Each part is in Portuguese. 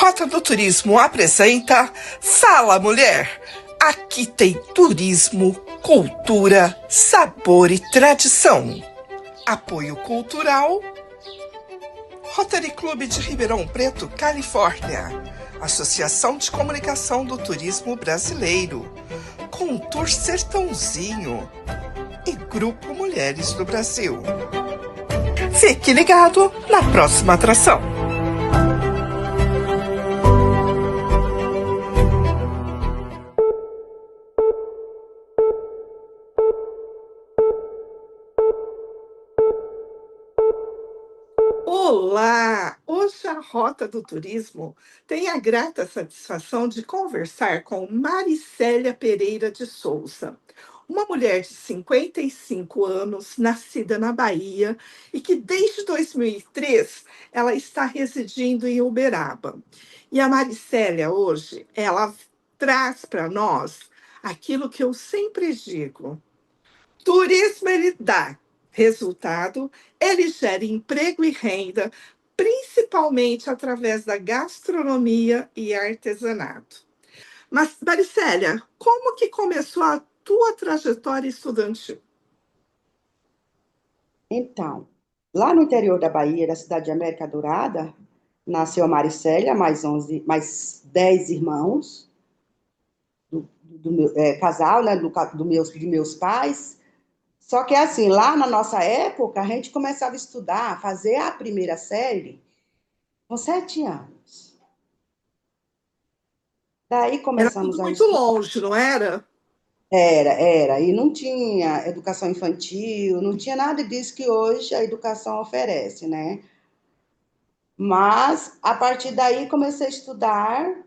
Rota do Turismo apresenta Fala Mulher. Aqui tem turismo, cultura, sabor e tradição. Apoio cultural Rotary Clube de Ribeirão Preto, Califórnia. Associação de Comunicação do Turismo Brasileiro. Contour Sertãozinho e Grupo Mulheres do Brasil. Fique ligado na próxima atração. Olá! Hoje a Rota do Turismo tem a grata satisfação de conversar com Maricélia Pereira de Souza, uma mulher de 55 anos, nascida na Bahia e que desde 2003 ela está residindo em Uberaba. E a Maricélia hoje, ela traz para nós aquilo que eu sempre digo: turismo ele dá resultado, ele gera emprego e renda, principalmente através da gastronomia e artesanato. Mas, Maricélia, como que começou a tua trajetória estudantil? Então, lá no interior da Bahia, da cidade de América Dourada, nasceu a Maricélia, mais 10 irmãos, casal, né, de meus pais. Só que assim, lá na nossa época, a gente começava a estudar, fazer a primeira série com 7 anos. Daí Era tudo começamos a muito estudar. longe, não era? Era, e não tinha educação infantil, não tinha nada disso que hoje a educação oferece, né? Mas, a partir daí, comecei a estudar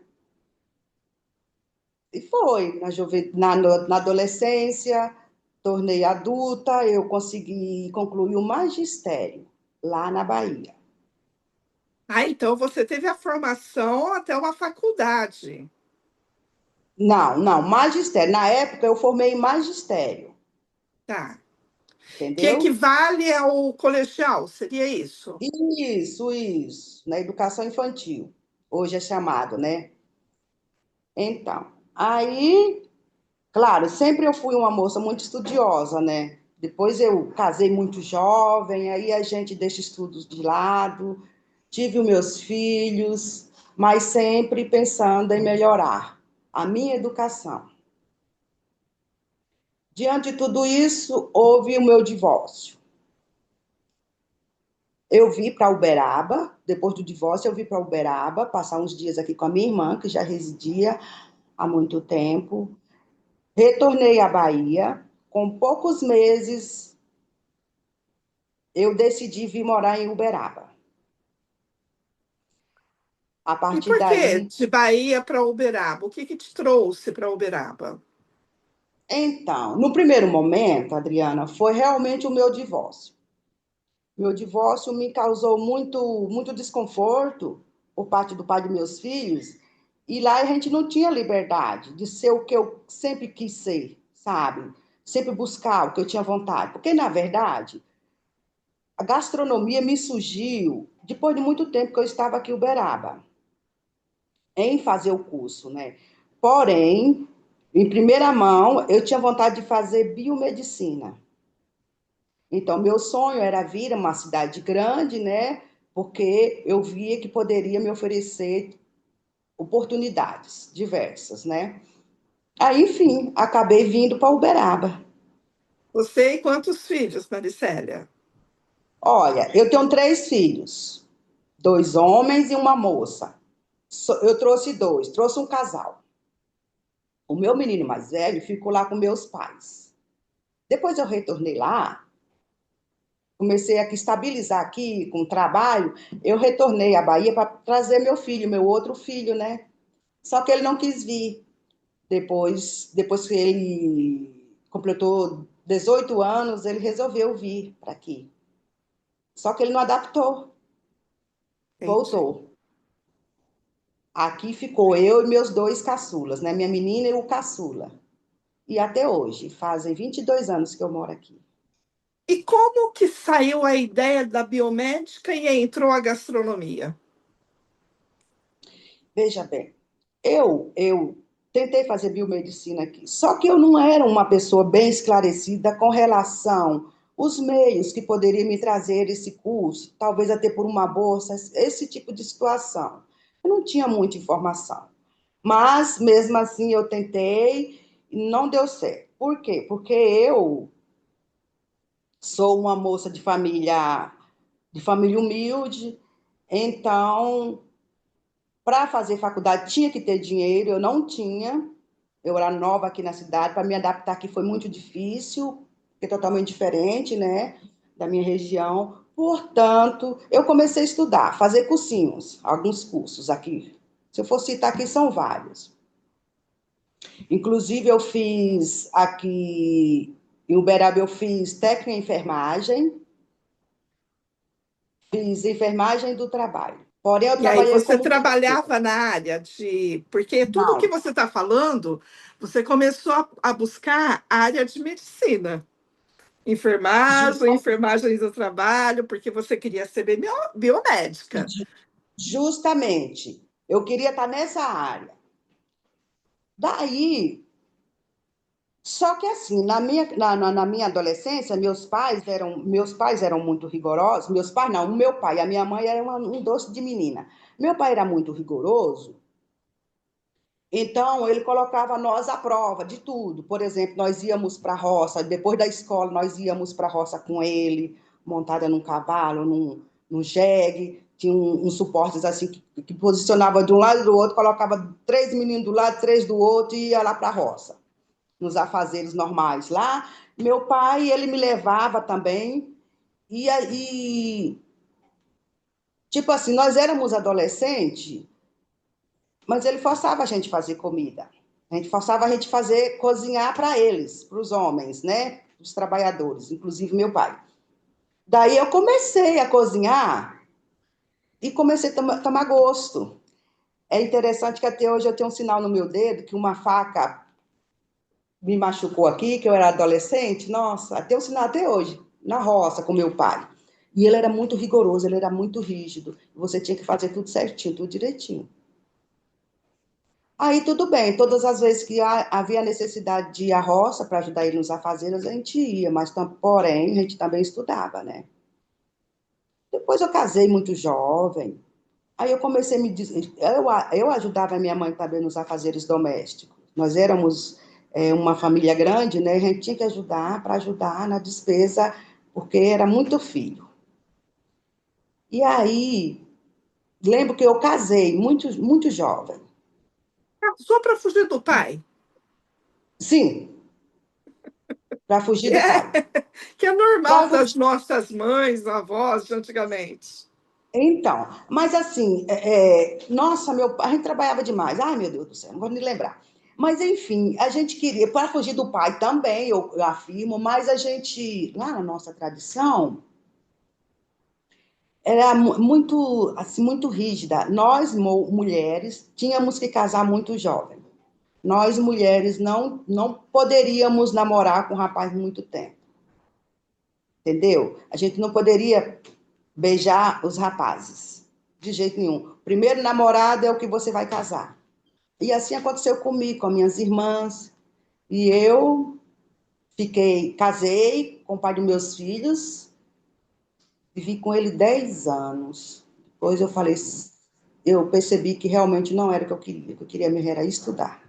e foi. Na adolescência, tornei adulta, eu consegui concluir o magistério lá na Bahia. Ah, então você teve a formação até uma faculdade. Não, não, magistério. Na época, eu formei em magistério, Tá. Que entendeu? equivale ao colegial, seria isso? Isso, na educação infantil. Hoje é chamado, né? Então, aí, claro, sempre eu fui uma moça muito estudiosa, né? Depois eu casei muito jovem, aí a gente deixa estudos de lado, tive os meus filhos, mas sempre pensando em melhorar a minha educação. Diante de tudo isso, houve o meu divórcio. Eu vim para Uberaba, depois do divórcio, eu vim para Uberaba, passar uns dias aqui com a minha irmã, que já residia há muito tempo. Retornei à Bahia. Com poucos meses, eu decidi vir morar em Uberaba. A E partir por que daí, de Bahia para Uberaba? O que que te trouxe para Uberaba? então, no primeiro momento, Adriana, foi realmente o meu divórcio. Meu divórcio me causou muito desconforto por parte do pai de meus filhos, e lá a gente não tinha liberdade de ser o que eu sempre quis ser, sabe? Sempre buscar o que eu tinha vontade. Porque, na verdade, a gastronomia me surgiu depois de muito tempo que eu estava aqui em Uberaba, em fazer o curso, né? Porém, em primeira mão, eu tinha vontade de fazer biomedicina. Então, meu sonho era vir a uma cidade grande, né? Porque eu via que poderia me oferecer oportunidades diversas, né? Aí, enfim, acabei vindo para Uberaba. Você e quantos filhos, Maricélia? Olha, eu tenho 3 filhos, 2 homens e uma moça. Eu trouxe dois, trouxe um casal. O meu menino mais velho ficou lá com meus pais. Depois eu retornei lá, comecei a estabilizar aqui com o trabalho, eu retornei à Bahia para trazer meu filho, meu outro filho, né? Só que ele não quis vir. Depois que ele completou 18 anos, ele resolveu vir para aqui. Só que ele não adaptou, Entendi. voltou. Aqui ficou eu e meus 2 caçulas, né? Minha menina e o caçula. E até hoje, fazem 22 anos que eu moro aqui. E como que saiu a ideia da biomédica e entrou a gastronomia? Veja bem, eu tentei fazer biomedicina aqui, só que eu não era uma pessoa bem esclarecida com relação os meios que poderiam me trazer esse curso, talvez até por uma bolsa, esse tipo de situação. Eu não tinha muita informação. Mas, mesmo assim, eu tentei e não deu certo. Por quê? Porque eu sou uma moça de família humilde, então para fazer faculdade tinha que ter dinheiro, eu não tinha. Eu era nova aqui na cidade, para me adaptar aqui foi muito difícil, porque é totalmente diferente, né, da minha região. Portanto, eu comecei a estudar, fazer cursinhos, alguns cursos aqui. Se eu for citar aqui, são vários. Inclusive, eu fiz aqui em Uberaba, eu fiz técnica em enfermagem, fiz enfermagem do trabalho. Porém, eu E aí trabalhei você como cuidadora. trabalhava na área de. Porque tudo que Não, você está falando, você começou a buscar a área de medicina. Enfermagem, justa- enfermagem do trabalho, porque você queria ser biomédica. justamente, eu queria estar nessa área. Daí, só que assim, na minha adolescência, meus pais eram muito rigorosos. Meus pais não, o meu pai, a minha mãe era um doce de menina. Meu pai era muito rigoroso, então ele colocava nós à prova de tudo. Por exemplo, nós íamos para a roça, depois da escola, nós íamos para a roça com ele, montada num cavalo, num jegue. Tinha uns suportes assim que posicionava de um lado e do outro, colocava três meninos do lado, três do outro e ia lá para a roça nos afazeres normais lá. Meu pai, ele me levava também, e aí, tipo assim, nós éramos adolescentes, mas ele forçava a gente a fazer comida. A gente forçava a gente a fazer, cozinhar para eles, para os homens, né? Os trabalhadores, inclusive meu pai. Daí eu comecei a cozinhar e comecei a tomar gosto. É interessante que até hoje eu tenho um sinal no meu dedo que uma faca me machucou aqui, que eu era adolescente, nossa, até o sinal até hoje, na roça com meu pai. E ele era muito rigoroso, ele era muito rígido. Você tinha que fazer tudo certinho, tudo direitinho. Aí tudo bem, todas as vezes que havia necessidade de ir à roça para ajudar ele nos afazeres, a gente ia, mas porém a gente também estudava, né? Depois eu casei muito jovem, aí eu comecei a me dizer, eu ajudava a minha mãe também nos afazeres domésticos. Nós éramos uma família grande, né? A gente tinha que ajudar para ajudar na despesa, porque era muito filho. E aí, lembro que eu casei muito jovem. Só para fugir do pai. Sim, para fugir Que do é, pai. que é normal Para das fugir. nossas mães, avós de antigamente. Então, mas assim, nossa, meu pai, a gente trabalhava demais. Ai, meu Deus do céu, não vou me lembrar. Mas, enfim, a gente queria, para fugir do pai também, eu afirmo, mas a gente, lá na nossa tradição, era muito, assim, muito rígida. Nós, mulheres, tínhamos que casar muito jovem. Nós, mulheres, não poderíamos namorar com um rapaz muito tempo, entendeu? A gente não poderia beijar os rapazes, de jeito nenhum. Primeiro namorado é o que você vai casar. E assim aconteceu comigo, com minhas irmãs. E eu casei com o pai dos meus filhos, vivi com ele 10 anos. Depois eu percebi que realmente não era o que eu queria. O que eu queria mesmo era estudar.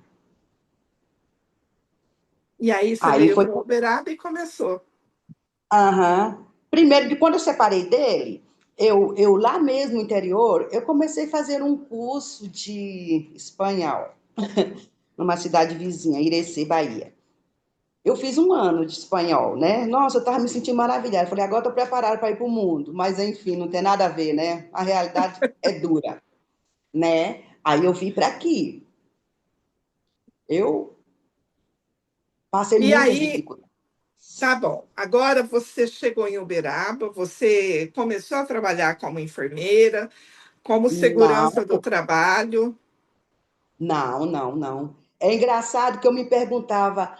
E aí você Aí veio foi. para Uberaba e começou. Aham. Primeiro, que quando eu separei dele, eu lá mesmo no interior, eu comecei a fazer um curso de espanhol numa cidade vizinha, Irecê, Bahia. Eu fiz um ano de espanhol, né? Nossa, eu estava me sentindo maravilhada. Falei, agora estou preparada para ir para o mundo. Mas, enfim, não tem nada a ver, né? A realidade é dura, né? Aí eu vim para aqui. Eu passei E muitas aí, dificuldades. tá bom. Agora você chegou em Uberaba, você começou a trabalhar como enfermeira, como Não, segurança do trabalho. não. É engraçado que eu me perguntava,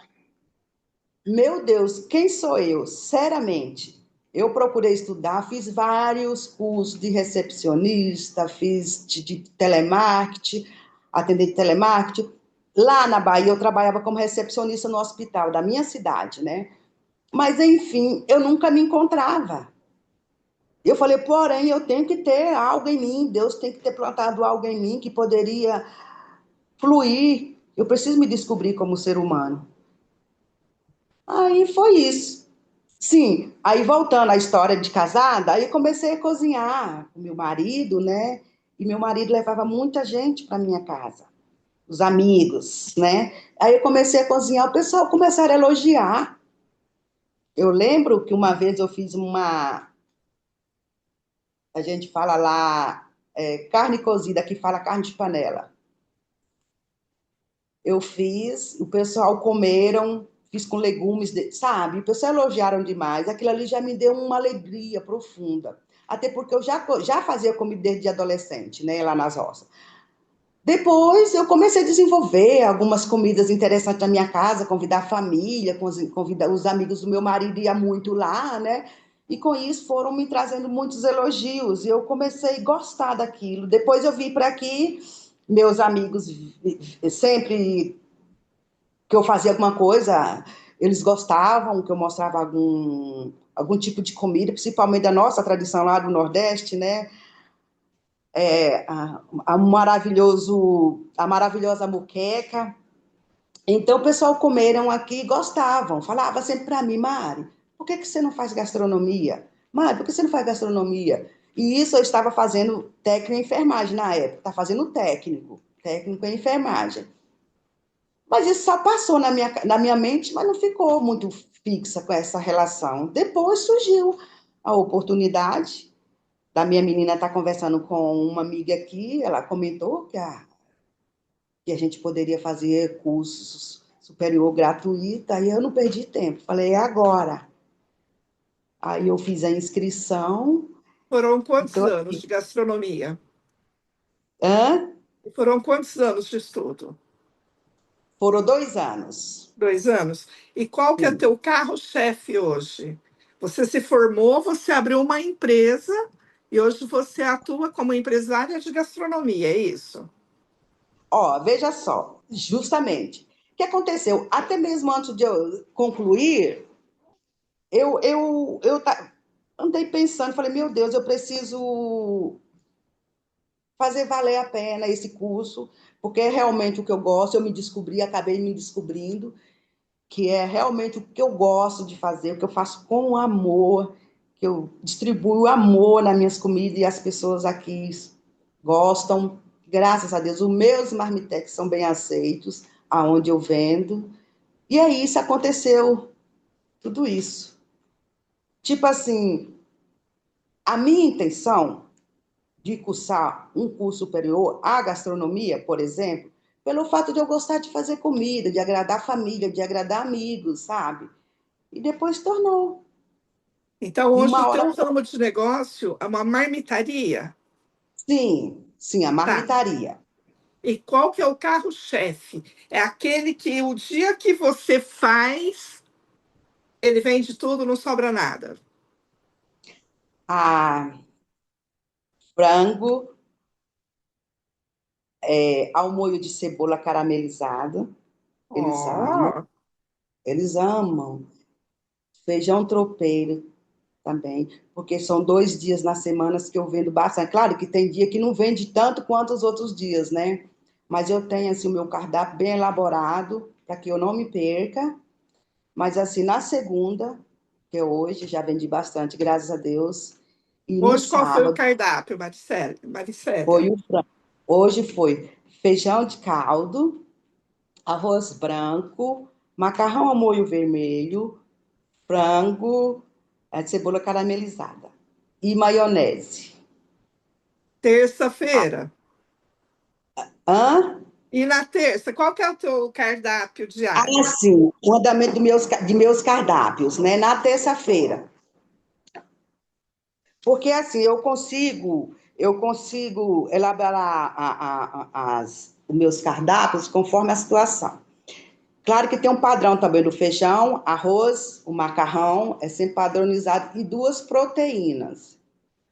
meu Deus, quem sou eu? Seriamente. Eu procurei estudar, fiz vários cursos de recepcionista, fiz de telemarketing. atendente de telemarketing. Lá na Bahia, eu trabalhava como recepcionista no hospital da minha cidade, né? Mas, enfim, eu nunca me encontrava. Eu falei, porém, eu tenho que ter algo em mim, Deus tem que ter plantado algo em mim que poderia fluir. Eu preciso me descobrir como ser humano. Aí foi isso. Sim, aí voltando à história de casada, aí comecei a cozinhar com meu marido, né? E meu marido levava muita gente para minha casa, os amigos, né? Aí eu comecei a cozinhar, o pessoal começaram a elogiar. Eu lembro que uma vez eu fiz a gente fala lá, carne cozida, que fala carne de panela. Eu fiz, o pessoal comeram, fiz com legumes, sabe? O pessoal elogiaram demais. Aquilo ali já me deu uma alegria profunda. Até porque eu já fazia comida desde adolescente, né? Lá nas roças. Depois eu comecei a desenvolver algumas comidas interessantes na minha casa, convidar a família, convidar os amigos do meu marido, ia muito lá, né? E com isso foram me trazendo muitos elogios, e eu comecei a gostar daquilo. Depois eu vim para aqui, meus amigos sempre que eu fazia alguma coisa, eles gostavam que eu mostrava algum tipo de comida, principalmente da nossa tradição lá do Nordeste, né? A maravilhosa muqueca. Então, o pessoal comeram aqui e gostavam. Falava sempre para mim, Mari, por que você não faz gastronomia? Mari, por que você não faz gastronomia? E isso eu estava fazendo técnico em enfermagem na época. Está fazendo técnico em enfermagem. Mas isso só passou na minha mente, mas não ficou muito fixa com essa relação. Depois surgiu a oportunidade da minha menina estar conversando com uma amiga aqui, ela comentou que a gente poderia fazer cursos superior gratuito, aí eu não perdi tempo, falei, é agora. Aí eu fiz a inscrição, Foram quantos então, anos de gastronomia? hã? E foram quantos anos de estudo? Foram 2 anos. 2 anos. E qual que é Sim. teu carro-chefe hoje? Você se formou, você abriu uma empresa e hoje você atua como empresária de gastronomia, é isso? Ó, veja só, justamente. O que aconteceu? Até mesmo antes de eu concluir, eu andei pensando, falei, meu Deus, eu preciso fazer valer a pena esse curso, porque é realmente o que eu gosto, eu me descobri, acabei me descobrindo, que é realmente o que eu gosto de fazer, o que eu faço com amor, que eu distribuo amor nas minhas comidas e as pessoas aqui gostam. Graças a Deus, os meus marmitex são bem aceitos, aonde eu vendo. E aí isso aconteceu, tudo isso. Tipo assim, a minha intenção de cursar um curso superior à gastronomia, por exemplo, pelo fato de eu gostar de fazer comida, de agradar a família, de agradar amigos, sabe? E depois tornou. Então, hoje o Uma hora, teu ramo de negócio é uma marmitaria, sim, sim, a tá? marmitaria. E qual que é o carro-chefe? É aquele que o dia que você faz, ele vende tudo, não sobra nada. A frango, ao molho de cebola caramelizado, eles amam, Ó, eles amam. Feijão tropeiro também, porque são 2 dias nas semanas que eu vendo bastante. Claro que tem dia que não vende tanto quanto os outros dias, né? Mas eu tenho assim o meu cardápio bem elaborado para que eu não me perca. Mas assim, na segunda, que é hoje, já vendi bastante, graças a Deus. E no hoje qual foi o sábado cardápio, Maricélia? foi Maricélia? o frango. Hoje foi feijão de caldo, arroz branco, macarrão ao molho vermelho, frango, cebola caramelizada e maionese. Terça-feira. Hã? E na terça, qual que é o teu cardápio Ah, diário? sim, o andamento de meus cardápios, né? Na terça-feira. Porque assim, eu consigo elaborar os meus cardápios conforme a situação. Claro que tem um padrão também do feijão, arroz, o macarrão, é sempre padronizado, e duas proteínas.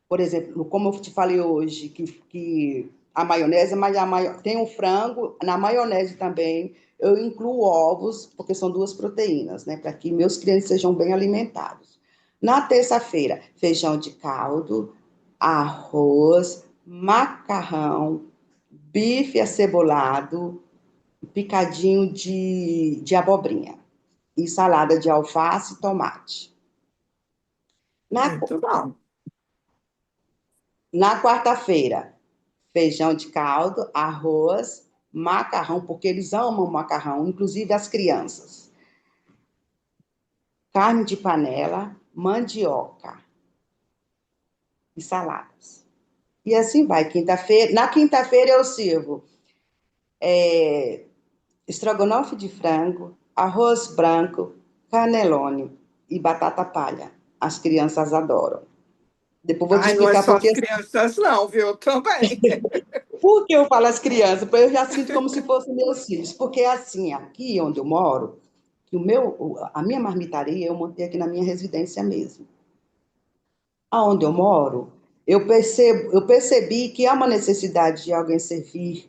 Por exemplo, como eu te falei hoje, que a maionese, mas tem o frango, na maionese também eu incluo ovos, porque são duas proteínas, né? Para que meus clientes sejam bem alimentados. Na terça-feira, feijão de caldo, arroz, macarrão, bife acebolado, picadinho de abobrinha e salada de alface e tomate. Na, Muito bom. na quarta-feira, feijão de caldo, arroz, macarrão, porque eles amam macarrão, inclusive as crianças. Carne de panela, mandioca e saladas. E assim vai. Quinta-feira, na quinta-feira eu sirvo estrogonofe de frango, arroz branco, canelone e batata palha. As crianças adoram. Depois vou te Ai, não é explicar só por as que, crianças, não, viu? Também. por que eu falo as crianças, porque eu já sinto como se fossem meus filhos. Porque assim, aqui onde eu moro, que a minha marmitaria eu montei aqui na minha residência mesmo. Aonde eu moro, eu percebi que há uma necessidade de alguém servir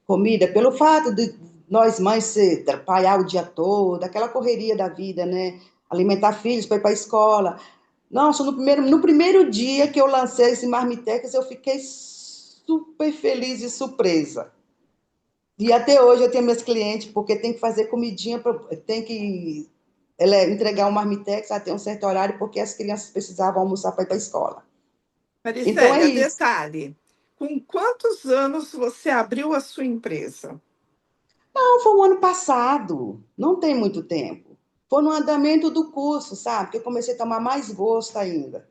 comida pelo fato de nós mães trabalhar o dia todo, aquela correria da vida, né? Alimentar filhos para ir para a escola. Nossa, no primeiro dia que eu lancei esse Marmitecas, eu fiquei super feliz e surpresa. E até hoje eu tenho meus clientes, porque tem que fazer comidinha, tem que entregar um Marmitex até um certo horário, porque as crianças precisavam almoçar para ir para a escola. Então é Maricélia, isso. detalhe. Com quantos anos você abriu a sua empresa? Não, foi o ano passado, não tem muito tempo. Foi no andamento do curso, sabe? Que eu comecei a tomar mais gosto ainda.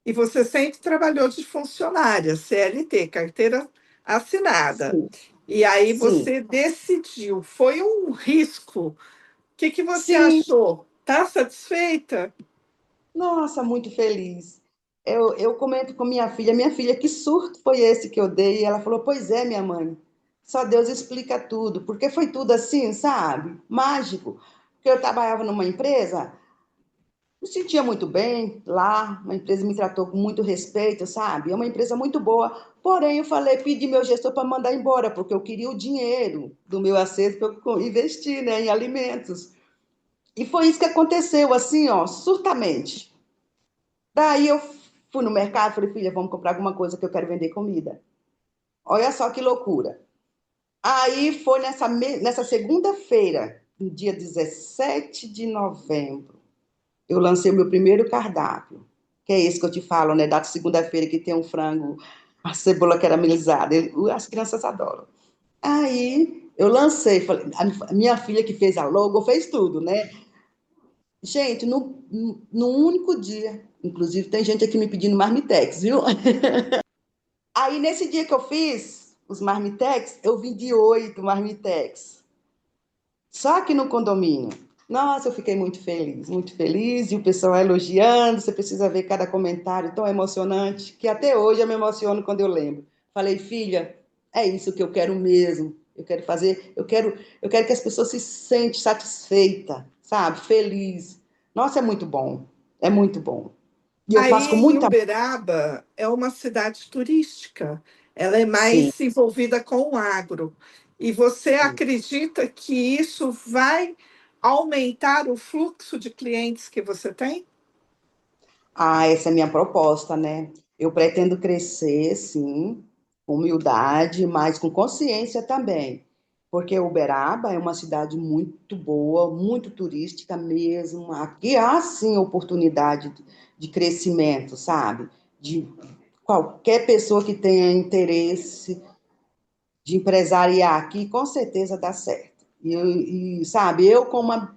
E você sempre trabalhou de funcionária, CLT, carteira assinada. Sim, E aí sim, você decidiu, foi um risco. O que que você sim. achou? Está satisfeita? Nossa, muito feliz. Eu comento com minha filha, que surto foi esse que eu dei? E ela falou, pois é, minha mãe, só Deus explica tudo, porque foi tudo assim, sabe? Mágico. Porque eu trabalhava numa empresa, me sentia muito bem lá, uma empresa me tratou com muito respeito, sabe? É uma empresa muito boa. Porém, eu falei, pedi meu gestor para mandar embora, porque eu queria o dinheiro do meu acerto para eu investir, né, em alimentos. E foi isso que aconteceu, assim, ó, surtamente. Daí eu fui no mercado, falei, filha, vamos comprar alguma coisa que eu quero vender comida. Olha só que loucura. Aí foi nessa segunda-feira, no dia 17 de novembro, eu lancei o meu primeiro cardápio, que é esse que eu te falo, né? Da segunda-feira que tem um frango, a cebola caramelizada. As crianças adoram. Aí eu lancei, falei, a minha filha que fez a logo, fez tudo, né? Gente, no único dia, inclusive tem gente aqui me pedindo marmitex, viu? Aí nesse dia que eu fiz os marmitex, eu vendi 8 marmitex. Só aqui no condomínio. Nossa, eu fiquei muito feliz, e o pessoal elogiando. Você precisa ver cada comentário tão emocionante, que até hoje eu me emociono quando eu lembro. Falei, filha, é isso que eu quero mesmo. Eu quero fazer, eu quero que as pessoas se sentem satisfeitas, sabe? Feliz. Nossa, é muito bom. É muito bom. E eu faço com Aí, em muita. Uberaba, é uma cidade turística. Ela é Sim, mais envolvida com o agro. E você sim. acredita que isso vai aumentar o fluxo de clientes que você tem? Ah, essa é a minha proposta, né? Eu pretendo crescer, sim, com humildade, mas com consciência também. Porque Uberaba é uma cidade muito boa, muito turística mesmo. Aqui há, sim, oportunidade de crescimento, sabe? De qualquer pessoa que tenha interesse de empresariar aqui, com certeza dá certo. Sabe, eu, como uma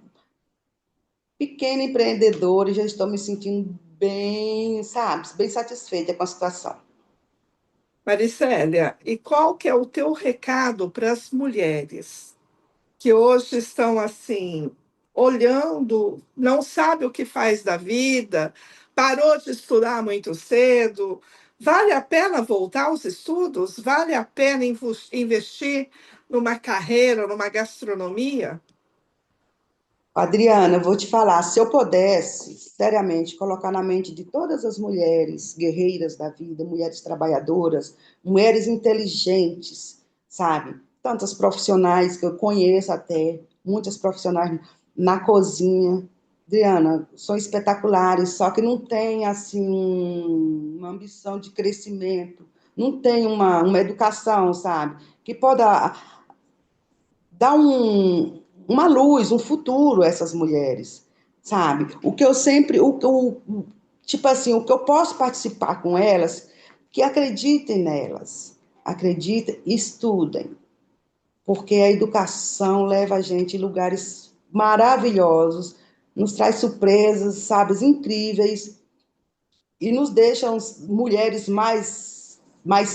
pequena empreendedora, já estou me sentindo bem, sabe, bem satisfeita com a situação. Maricélia, e qual que é o teu recado para as mulheres que hoje estão assim, olhando, não sabe o que faz da vida, parou de estudar muito cedo? Vale a pena voltar aos estudos? Vale a pena investir numa carreira, numa gastronomia? Adriana, eu vou te falar, se eu pudesse, seriamente, colocar na mente de todas as mulheres guerreiras da vida, mulheres trabalhadoras, mulheres inteligentes, sabe? Tantas profissionais que eu conheço até, muitas profissionais na cozinha. Adriana, são espetaculares, só que não tem, assim, uma ambição de crescimento, não tem uma educação, sabe? Que pode dar uma luz, um futuro a essas mulheres, sabe? O que eu sempre, tipo assim, o que eu posso participar com elas, que acreditem nelas, acreditem, estudem, porque a educação leva a gente em lugares maravilhosos, nos traz surpresas, sabe, incríveis e nos deixa mulheres mais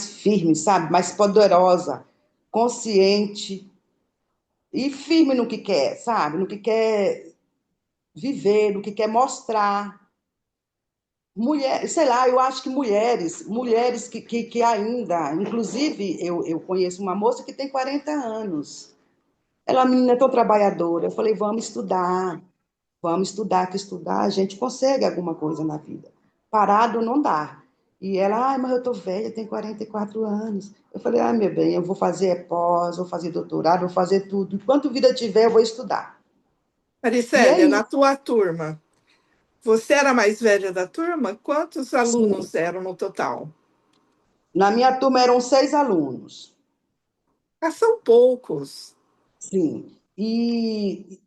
firmes, sabe, mais poderosa, consciente e firme no que quer, sabe? No que quer viver, no que quer mostrar. Mulher, sei lá, eu acho que mulheres que ainda, inclusive eu conheço uma moça que tem 40 anos. Ela é uma menina tão trabalhadora. Eu falei, vamos estudar, que estudar a gente consegue alguma coisa na vida. Parado não dá. E ela, ai, mas eu tô velha, tenho 44 anos. Eu falei, ai, meu bem, eu vou fazer pós, vou fazer doutorado, vou fazer tudo. Enquanto vida tiver, eu vou estudar. E é Maricélia, na isso. tua turma, você era a mais velha da turma? Quantos Sim. alunos eram no total? Na minha turma eram 6 alunos. Ah, são poucos. Sim. E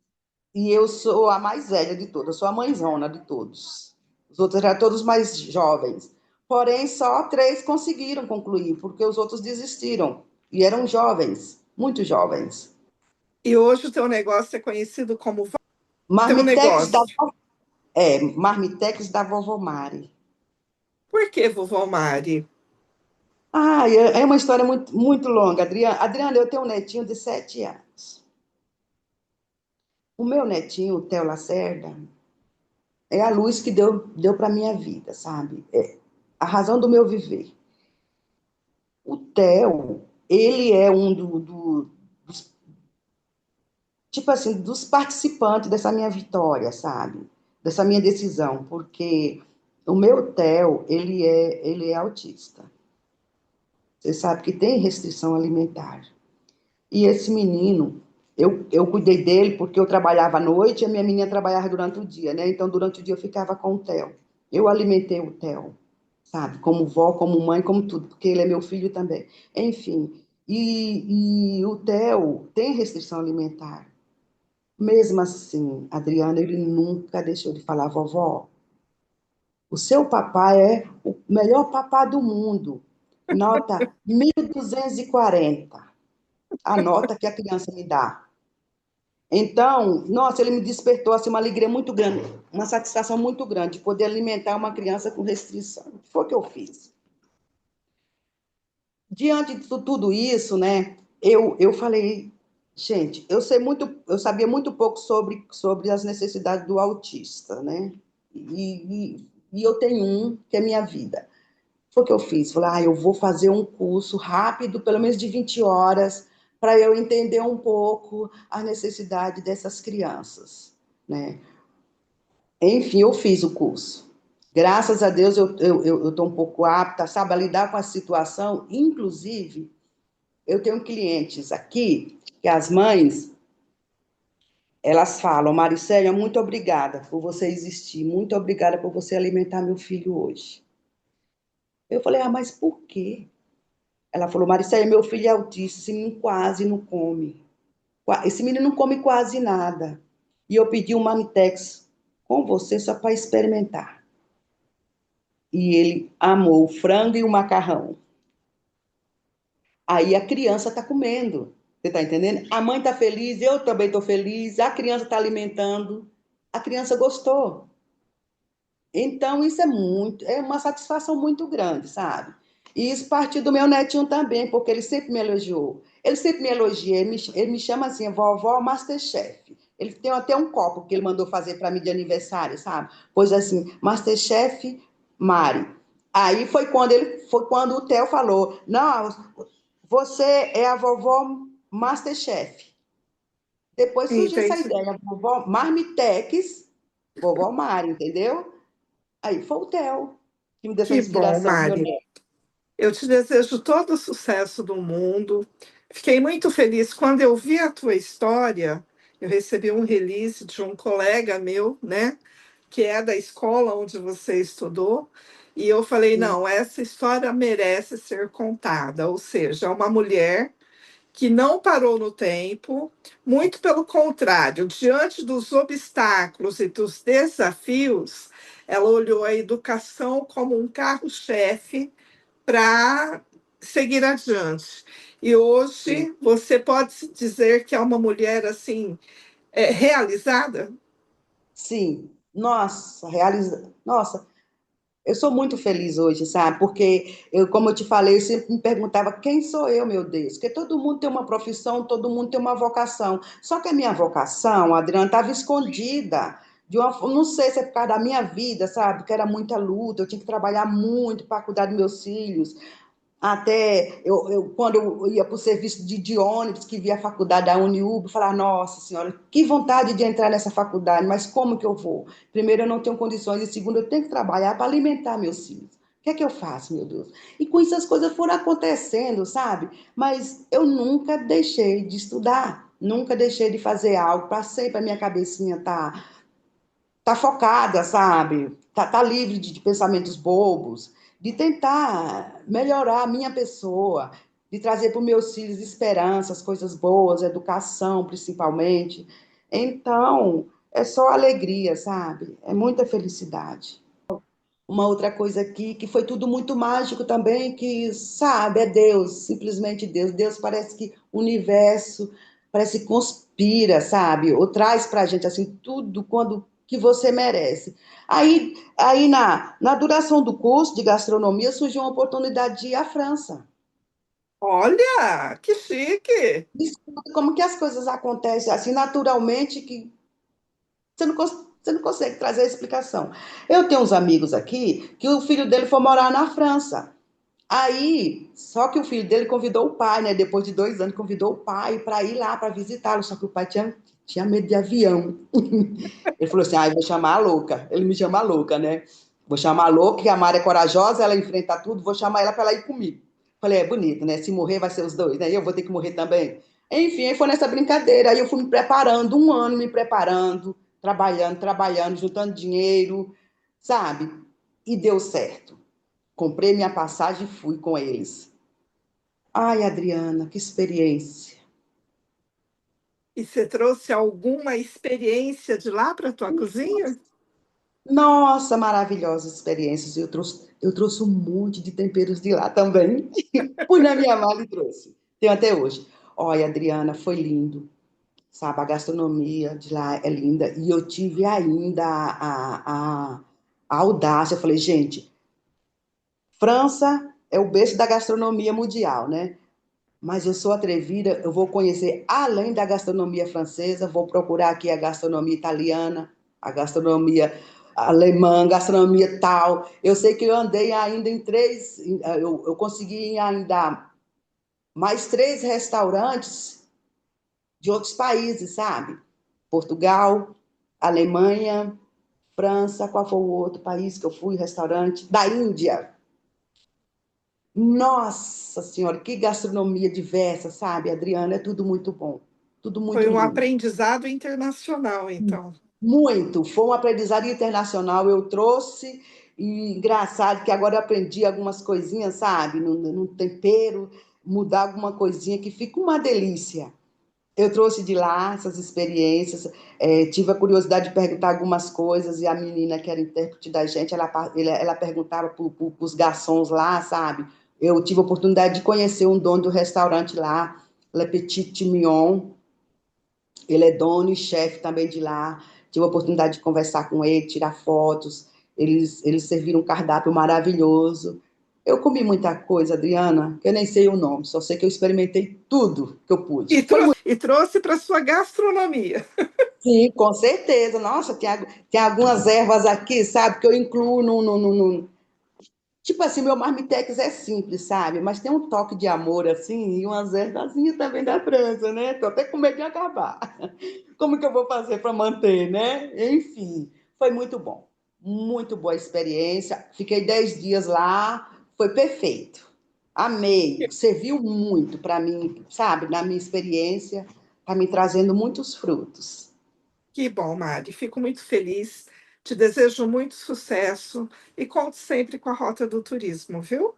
eu sou a mais velha de todas, eu sou a mãezona de todos. Os outros eram todos mais jovens. Porém, só 3 conseguiram concluir, porque os outros desistiram. E eram jovens, muito jovens. E hoje o teu negócio é conhecido como teu Marmitex da, negócio. Marmitex da Vovó Mari. Por que, vovó Mari? Ah, é uma história muito longa, Adriana. Adriana, eu tenho um netinho de 7 anos. O meu netinho, o Theo Lacerda, é a luz que deu para minha vida, sabe? É a razão do meu viver. O Theo, ele é um tipo assim, dos participantes dessa minha vitória, sabe? Dessa minha decisão, porque o meu Theo, ele é autista. Você sabe que tem restrição alimentar. E esse menino, eu cuidei dele porque eu trabalhava à noite e a minha menina trabalhava durante o dia, né? Então, durante o dia eu ficava com o Theo. Eu alimentei o Theo, sabe? Como vó, como mãe, como tudo, porque ele é meu filho também. Enfim, e o Theo tem restrição alimentar. Mesmo assim, Adriano, ele nunca deixou de falar, vovó, o seu papai é o melhor papai do mundo. Nota 1240, a nota que a criança me dá. Então, nossa, ele me despertou assim, uma alegria muito grande, uma satisfação muito grande de poder alimentar uma criança com restrição. Foi o que eu fiz. Diante de tudo isso, né, eu falei, gente, eu sabia muito pouco sobre as necessidades do autista, né? E eu tenho um que é minha vida. Foi o que eu fiz. Falei, eu vou fazer um curso rápido, pelo menos de 20 horas, para eu entender um pouco a necessidade dessas crianças, né? Enfim, eu fiz o curso. Graças a Deus eu estou um pouco apta, sabe, a lidar com a situação. Inclusive, eu tenho clientes aqui que as mães, elas falam, Maricélia, muito obrigada por você existir, muito obrigada por você alimentar meu filho hoje. Eu falei, mas por quê? Ela falou, Maricélia, meu filho é autista, esse menino quase não come. Esse menino não come quase nada. E eu pedi um Manitex com você só para experimentar. E ele amou o frango e o macarrão. Aí a criança está comendo. Você está entendendo? A mãe está feliz, eu também estou feliz, a criança está alimentando, a criança gostou. Então, isso é uma satisfação muito grande, sabe? E isso partiu do meu netinho também, porque ele sempre me elogiou. Ele sempre me elogia, ele me chama assim, vovó Masterchef. Ele tem até um copo que ele mandou fazer para mim de aniversário, sabe? Pois assim, Masterchef Mari. Aí foi quando o Theo falou: "Não, você é a vovó Masterchef". Depois surgiu essa Entendi. ideia, vovó Marmitex, vovó Mari, entendeu? Aí foi o Theo que me deu essa Que bom, inspiração, meu Mari. neto. Eu te desejo todo o sucesso do mundo. Fiquei muito feliz quando eu vi a tua história. Eu recebi um release de um colega meu, né, que é da escola onde você estudou, e eu falei: não, essa história merece ser contada. Ou seja, uma mulher que não parou no tempo, muito pelo contrário, diante dos obstáculos e dos desafios, ela olhou a educação como um carro-chefe para seguir adiante. E Sim, hoje você pode se dizer que é uma mulher assim, realizada? sim. Nossa, realiza. Nossa, eu sou muito feliz hoje, sabe? Porque eu, como eu te falei, eu sempre me perguntava quem sou eu, meu Deus? Porque todo mundo tem uma profissão, todo mundo tem uma vocação. Só que a minha vocação, Adriana, estava escondida. Não sei se é por causa da minha vida, sabe? Que era muita luta, eu tinha que trabalhar muito para cuidar dos meus filhos. Até quando eu ia para o serviço de ônibus, que via a faculdade da Uniub, eu falava, nossa senhora, que vontade de entrar nessa faculdade, mas como que eu vou? Primeiro, eu não tenho condições, e segundo, eu tenho que trabalhar para alimentar meus filhos. O que é que eu faço, meu Deus? E com isso as coisas foram acontecendo, sabe? Mas eu nunca deixei de estudar, nunca deixei de fazer algo, para sempre a minha cabecinha tá focada, sabe? Tá livre de pensamentos bobos, de tentar melhorar a minha pessoa, de trazer para os meus filhos esperanças, coisas boas, educação principalmente. Então, é só alegria, sabe? É muita felicidade. Uma outra coisa aqui, que foi tudo muito mágico também, que, sabe, é Deus, simplesmente Deus. Deus parece que o universo parece que conspira, sabe? Ou traz pra gente, assim, tudo quando que você merece. Aí na duração do curso de gastronomia surgiu uma oportunidade de ir à França. Olha, que chique! Desculpa, como que as coisas acontecem assim naturalmente que você não consegue trazer a explicação. Eu tenho uns amigos aqui que o filho dele foi morar na França. Aí, só que o filho dele convidou o pai, né? Depois de 2 anos, convidou o pai para ir lá para visitá-lo. Só que o pai tinha medo de avião. Ele falou assim: ah, eu vou chamar a louca. Ele me chama a louca, né? Vou chamar a louca, que a Mara é corajosa, ela enfrenta tudo, vou chamar ela para ela ir comigo. Falei: é bonito, né? Se morrer, vai ser os dois, né? E eu vou ter que morrer também. Enfim, aí foi nessa brincadeira. Aí eu fui me preparando, um ano me preparando, trabalhando, trabalhando, juntando dinheiro, sabe? E deu certo. Comprei minha passagem e fui com eles. Ai, Adriana, que experiência. E você trouxe alguma experiência de lá para a tua cozinha? Nossa, maravilhosas experiências. Eu trouxe um monte de temperos de lá também. Fui na minha mala e trouxe. Tenho até hoje. Olha, Adriana, foi lindo. Sabe, a gastronomia de lá é linda. E eu tive ainda a audácia. Eu falei, gente, França é o berço da gastronomia mundial, né? Mas eu sou atrevida, eu vou conhecer além da gastronomia francesa, vou procurar aqui a gastronomia italiana, a gastronomia alemã, gastronomia tal. Eu sei que eu andei ainda em três, eu consegui ir ainda mais 3 restaurantes de outros países, sabe? Portugal, Alemanha, França, qual foi o outro país que eu fui, restaurante? Da Índia. Nossa Senhora, que gastronomia diversa, sabe, Adriana? É tudo muito bom, tudo Foi muito um lindo. aprendizado internacional, então. Muito, foi um aprendizado internacional. Eu trouxe, e engraçado que agora eu aprendi algumas coisinhas, sabe, no tempero, mudar alguma coisinha que fica uma delícia. Eu trouxe de lá essas experiências, tive a curiosidade de perguntar algumas coisas, e a menina que era intérprete da gente, ela perguntava para os garçons lá, sabe? Eu tive a oportunidade de conhecer um dono do restaurante lá, Le Petit Mignon, ele é dono e chefe também de lá, tive a oportunidade de conversar com ele, tirar fotos, eles serviram um cardápio maravilhoso. Eu comi muita coisa, Adriana, que eu nem sei o nome, só sei que eu experimentei tudo que eu pude. Foi E trouxe para sua gastronomia. Sim, com certeza. Nossa, tem algumas ervas aqui, sabe, que eu incluo no. Tipo assim, meu marmitex é simples, sabe? Mas tem um toque de amor, assim, e umas ervazinhas também da França, né? Tô até com medo de acabar. Como que eu vou fazer para manter, né? Enfim, foi muito bom. Muito boa experiência. Fiquei 10 dias lá, foi perfeito. Amei, serviu muito para mim, sabe? Na minha experiência, está me trazendo muitos frutos. Que bom, Mari. Fico muito feliz. Te desejo muito sucesso e conte sempre com a Rota do Turismo, viu?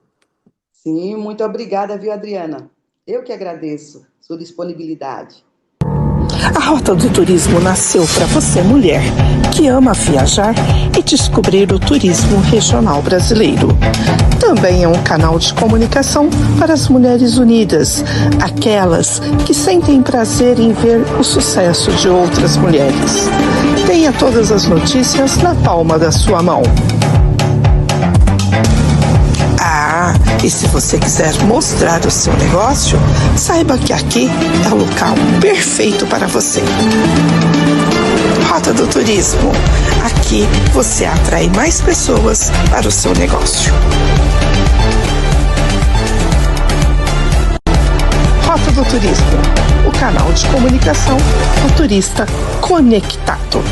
Sim, muito obrigada, viu, Adriana? Eu que agradeço sua disponibilidade. A Rota do Turismo nasceu para você, mulher, que ama viajar e descobrir o turismo regional brasileiro. Também é um canal de comunicação para as mulheres unidas, aquelas que sentem prazer em ver o sucesso de outras mulheres. Tenha todas as notícias na palma da sua mão. E se você quiser mostrar o seu negócio, saiba que aqui é o local perfeito para você. Rota do Turismo. Aqui você atrai mais pessoas para o seu negócio. Rota do Turismo, o canal de comunicação do turista conectado.